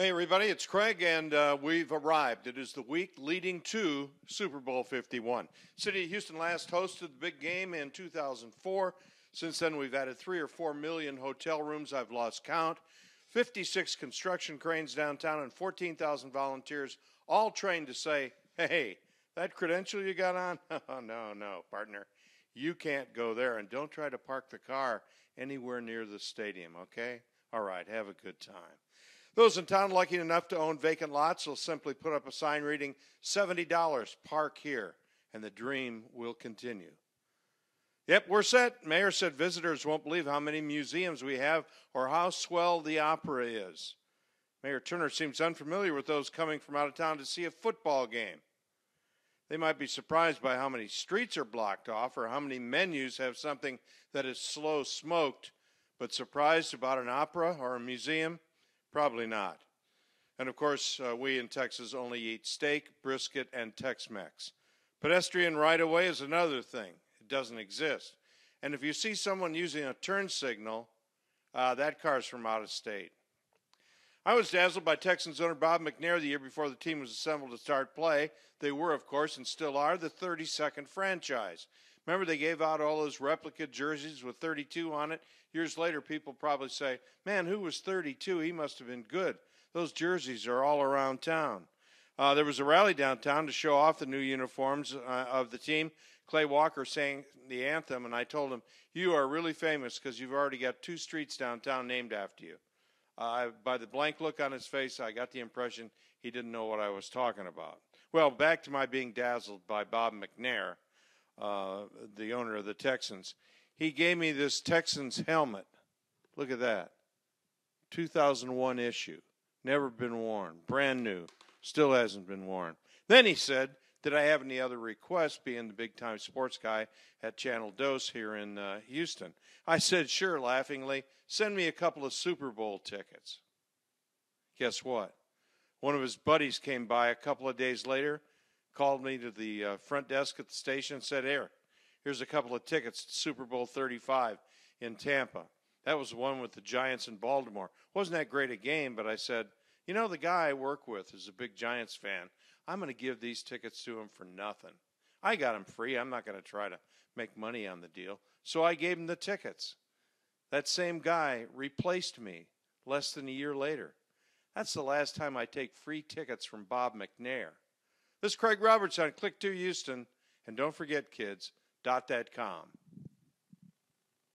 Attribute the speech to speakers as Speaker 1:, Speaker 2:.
Speaker 1: Hey, everybody, it's Craig, and we've arrived. It is the week leading to Super Bowl 51. City of Houston last hosted the big game in 2004. Since then, we've added 3 or 4 million hotel rooms. I've lost count. 56 construction cranes downtown and 14,000 volunteers, all trained to say, hey, that credential you got on? Oh, no, partner. You can't go there, and don't try to park the car anywhere near the stadium, okay? All right, have a good time. Those in town lucky enough to own vacant lots will simply put up a sign reading $70, park here, and the dream will continue. Yep, we're set. Mayor said visitors won't believe how many museums we have or how swell the opera is. Mayor Turner seems unfamiliar with those coming from out of town to see a football game. They might be surprised by how many streets are blocked off or how many menus have something that is slow smoked, but surprised about an opera or a museum? Probably not. And of course, we in Texas only eat steak, brisket, and Tex-Mex. Pedestrian right-of-way is another thing. It doesn't exist. And if you see someone using a turn signal, that car's from out of state. I was dazzled by Texans owner Bob McNair the year before the team was assembled to start play. They were, of course, and still are, the 32nd franchise. Remember, they gave out all those replica jerseys with 32 on it? Years later, people probably say, man, who was 32? He must have been good. Those jerseys are all around town. There was a rally downtown to show off the new uniforms of the team. Clay Walker sang the anthem, and I told him, you are really famous because you've already got 2 streets downtown named after you. By the blank look on his face, I got the impression he didn't know what I was talking about. Well, back to my being dazzled by Bob McNair, the owner of the Texans. He gave me this Texans helmet. Look at that. 2001 issue. Never been worn. Brand new. Still hasn't been worn. Then he said, did I have any other requests, being the big-time sports guy at Channel Dose here in Houston? I said, sure, laughingly. Send me a couple of Super Bowl tickets. Guess what? One of his buddies came by a couple of days later, called me to the front desk at the station and said, here's a couple of tickets to Super Bowl 35 in Tampa. That was the one with the Giants in Baltimore. Wasn't that great a game, but I said, you know, the guy I work with is a big Giants fan. I'm going to give these tickets to him for nothing. I got them free. I'm not going to try to make money on the deal. So I gave him the tickets. That same guy replaced me less than a year later. That's the last time I take free tickets from Bob McNair. This is Craig Roberts on Click 2 Houston. And don't forget, kids, .com.